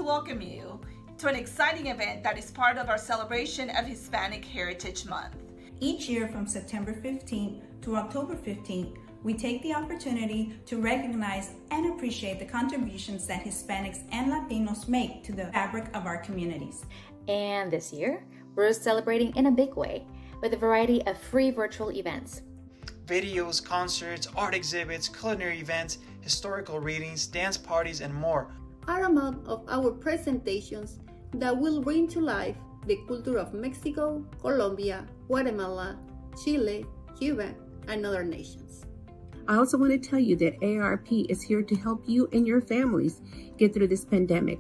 welcome you to an exciting event that is part of our celebration of Hispanic Heritage Month. Each year from September 15th to October 15th, we take the opportunity to recognize and appreciate the contributions that Hispanics and Latinos make to the fabric of our communities. And this year, we're celebrating in a big way with a variety of free virtual events. Videos, concerts, art exhibits, culinary events, historical readings, dance parties, and more are among of our presentations that will bring to life the culture of Mexico, Colombia, Guatemala, Chile, Cuba, and other nations. I also want to tell you that AARP is here to help you and your families get through this pandemic.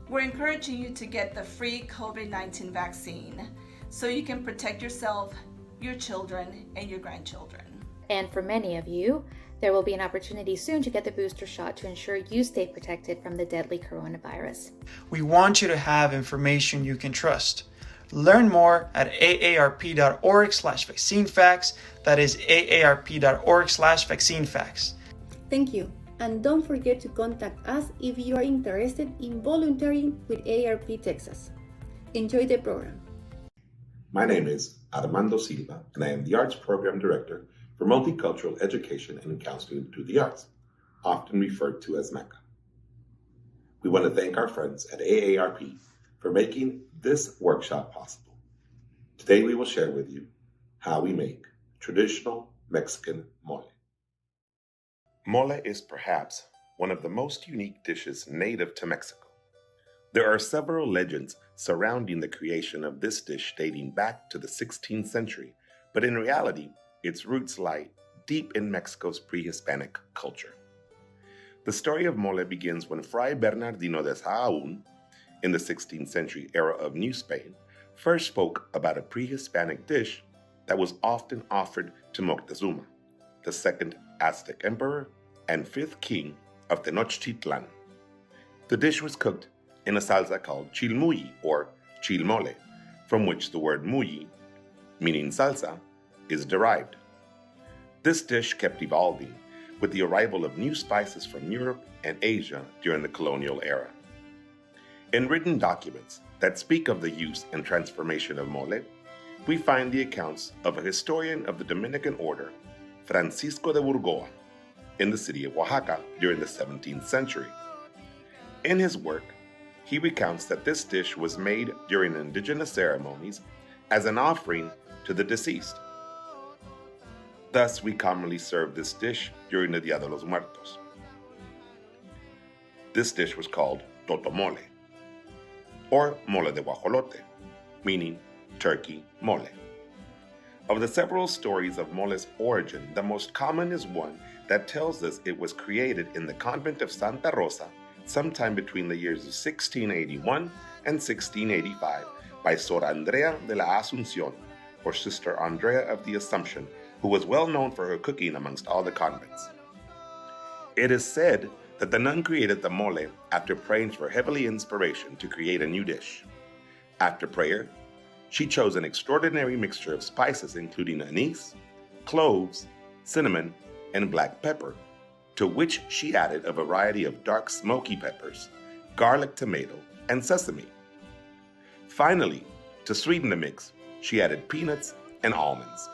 We're encouraging you to get the free COVID-19 vaccine so you can protect yourself, your children, and your grandchildren. And for many of you, there will be an opportunity soon to get the booster shot to ensure you stay protected from the deadly coronavirus. We want you to have information you can trust. Learn more at aarp.org/vaccinefacts. That is aarp.org/vaccinefacts. Thank you. And don't forget to contact us if you are interested in volunteering with AARP Texas. Enjoy the program. My name is Armando Silva, and I am the Arts Program Director for Multicultural Education and Counseling through the Arts, often referred to as MECA. We want to thank our friends at AARP for making this workshop possible. Today we will share with you how we make traditional Mexican mole. Mole is perhaps one of the most unique dishes native to Mexico. There are several legends surrounding the creation of this dish dating back to the 16th century, but in reality, its roots lie deep in Mexico's pre-Hispanic culture. The story of mole begins when Fray Bernardino de Sahagún, in the 16th century era of New Spain, first spoke about a pre-Hispanic dish that was often offered to Moctezuma, the second Aztec emperor and fifth king of Tenochtitlan. The dish was cooked in a salsa called chilmuyi or chilmole, from which the word muyi, meaning salsa, is derived. This dish kept evolving with the arrival of new spices from Europe and Asia during the colonial era. In written documents that speak of the use and transformation of mole, we find the accounts of a historian of the Dominican order, Francisco de Burgoa, in the city of Oaxaca during the 17th century. In his work, he recounts that this dish was made during indigenous ceremonies as an offering to the deceased. Thus, we commonly serve this dish during the Dia de los Muertos. This dish was called totomole, or mole de guajolote, meaning turkey mole. Of the several stories of mole's origin, the most common is one that tells us it was created in the convent of Santa Rosa sometime between the years of 1681 and 1685 by Sor Andrea de la Asunción, or Sister Andrea of the Assumption, who was well known for her cooking amongst all the convents. It is said that the nun created the mole after praying for heavenly inspiration to create a new dish. After prayer, she chose an extraordinary mixture of spices including anise, cloves, cinnamon, and black pepper, to which she added a variety of dark smoky peppers, garlic tomato, and sesame. Finally, to sweeten the mix, she added peanuts and almonds.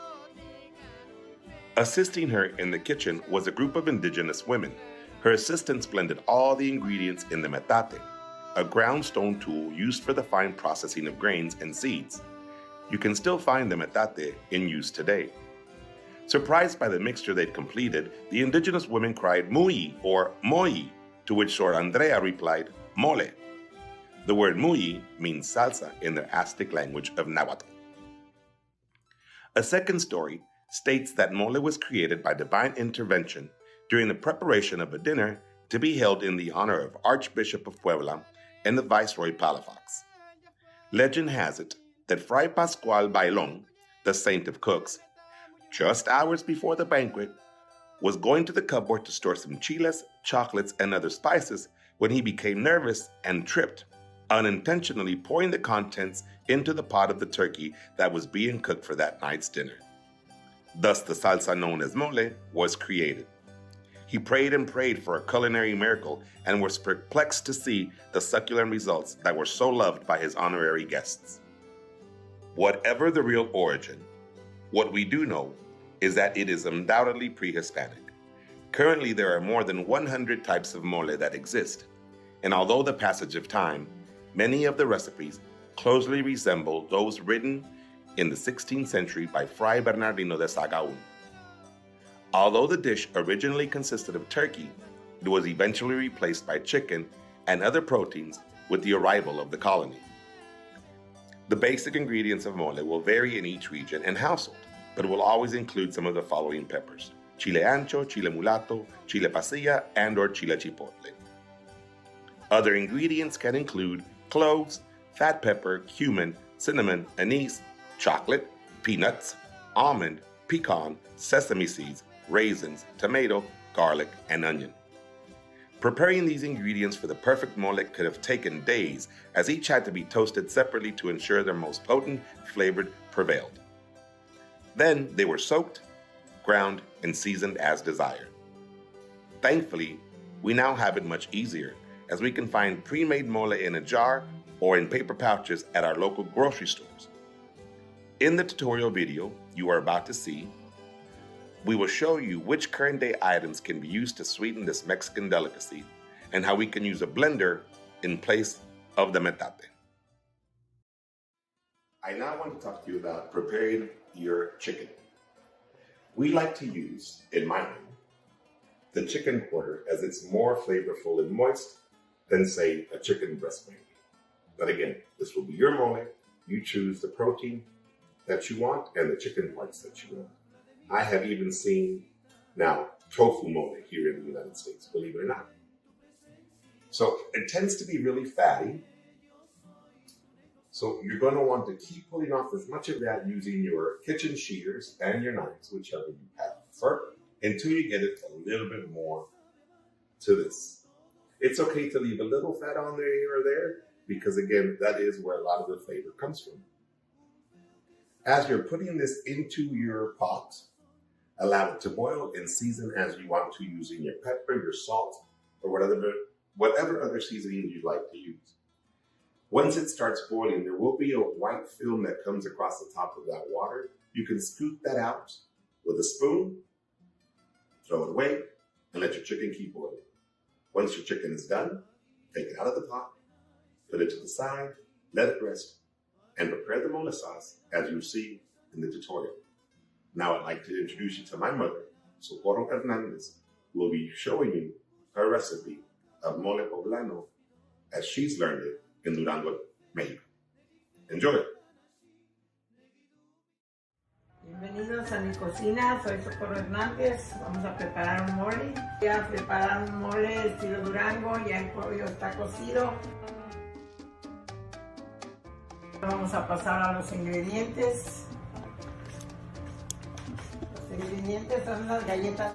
Assisting her in the kitchen was a group of indigenous women. Her assistants blended all the ingredients in the metate, a ground stone tool used for the fine processing of grains and seeds. You can still find the metate in use today. Surprised by the mixture they'd completed, the indigenous women cried muy or moi, to which Sor Andrea replied mole. The word muy means salsa in the Aztec language of Nahuatl. A second story states that mole was created by divine intervention during the preparation of a dinner to be held in the honor of Archbishop of Puebla and the Viceroy Palafox. Legend has it that Fray Pascual Bailon, the saint of cooks, just hours before the banquet, was going to the cupboard to store some chiles, chocolates, and other spices when he became nervous and tripped, unintentionally pouring the contents into the pot of the turkey that was being cooked for that night's dinner. Thus, the salsa known as mole was created. He prayed and prayed for a culinary miracle and was perplexed to see the succulent results that were so loved by his honorary guests. Whatever the real origin, what we do know is that it is undoubtedly pre-Hispanic. Currently, there are more than 100 types of mole that exist, and although the passage of time, many of the recipes closely resemble those written in the 16th century by Fray Bernardino de Sahagún. Although the dish originally consisted of turkey, it was eventually replaced by chicken and other proteins with the arrival of the colony. The basic ingredients of mole will vary in each region and household, but will always include some of the following peppers: chile ancho, chile mulato, chile pasilla, and/or chile chipotle. Other ingredients can include cloves, fat pepper, cumin, cinnamon, anise, chocolate, peanuts, almond, pecan, sesame seeds, raisins, tomato, garlic, and onion. Preparing these ingredients for the perfect mole could have taken days, as each had to be toasted separately to ensure their most potent flavor prevailed. Then they were soaked, ground, and seasoned as desired. Thankfully, we now have it much easier, as we can find pre-made mole in a jar or in paper pouches at our local grocery stores. In the tutorial video you are about to see, we will show you which current day items can be used to sweeten this Mexican delicacy and how we can use a blender in place of the metate. I now want to talk to you about preparing your chicken. We like to use, in my home, the chicken quarter, as it's more flavorful and moist than, say, a chicken breast might be. But again, this will be your mole. You choose the protein that you want and the chicken parts that you want. I have even seen now tofu mole here in the United States, believe it or not. So it tends to be really fatty. So you're going to want to keep pulling off as much of that using your kitchen shears and your knives, whichever you have prefer, until you get it a little bit more to this. It's okay to leave a little fat on there here or there, because again, that is where a lot of the flavor comes from. As you're putting this into your pot, allow it to boil and season as you want to, using your pepper, your salt, or whatever other seasonings you'd like to use. Once it starts boiling, there will be a white film that comes across the top of that water. You can scoop that out with a spoon, throw it away, and let your chicken keep boiling. Once your chicken is done, take it out of the pot, put it to the side, let it rest, and prepare the mole sauce as you see in the tutorial. Now I'd like to introduce you to my mother, Socorro Hernández, who will be showing you her recipe of mole poblano as she's learned it in Durango, Mexico. Enjoy. Bienvenidos a mi cocina, soy Socorro Hernández. Vamos a preparar un mole. Voy a preparar un mole estilo Durango, ya el pollo está cocido. Vamos a pasar a los ingredientes. Los ingredientes son las galletas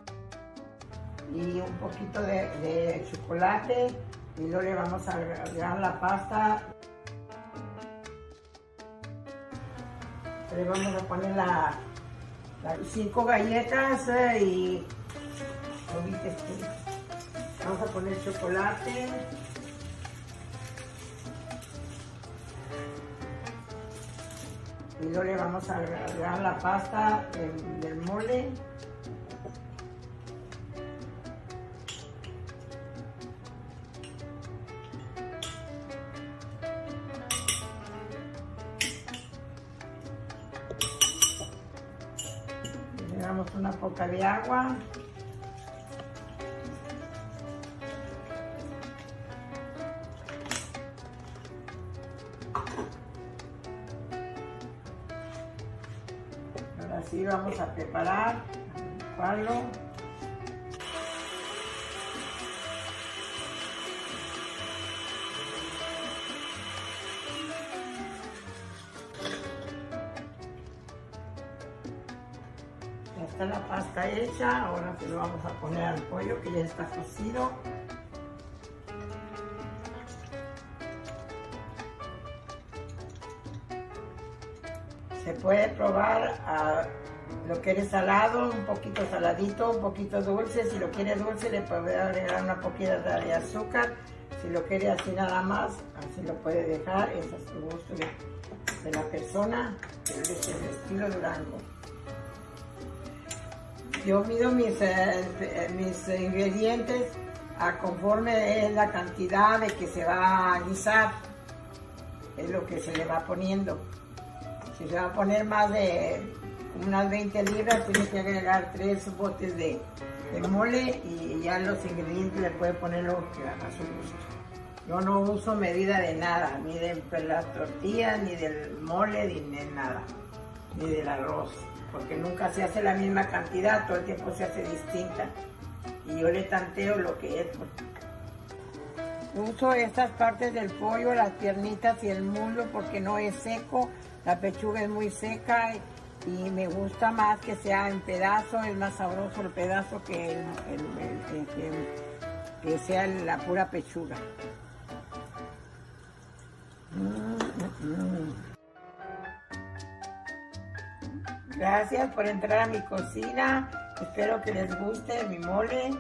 y un poquito de chocolate, y luego le vamos a agregar la pasta. Le vamos a poner las 5 galletas y vamos a poner chocolate. Y luego le vamos a agregar la pasta del mole. Le agregamos una poca de agua. Así vamos a preparar, licuarlo. Ya está la pasta hecha, ahora se lo vamos a poner al pollo que ya está cocido. Se puede probar Lo quieres salado, un poquito saladito, un poquito dulce. Si lo quieres dulce, le puedes agregar una poquita de azúcar. Si lo quiere así nada más, así lo puede dejar. Ese es el gusto de la persona. Ese es el estilo Durango. Yo mido mis ingredientes conforme es la cantidad de que se va a guisar. Es lo que se le va poniendo. Si se va a poner más de unas 20 libras, tiene que agregar 3 botes de mole y ya los ingredientes le puede poner lo que a su gusto. Yo no uso medida de nada, ni de las tortillas, ni del mole, ni de nada, ni del arroz, porque nunca se hace la misma cantidad, todo el tiempo se hace distinta. Y yo le tanteo lo que es. Uso estas partes del pollo, las piernitas y el muslo porque no es seco, la pechuga es muy seca y me gusta más que sea en pedazo, es más sabroso el pedazo que sea la pura pechuga. Gracias por entrar a mi cocina, espero que les guste mi mole.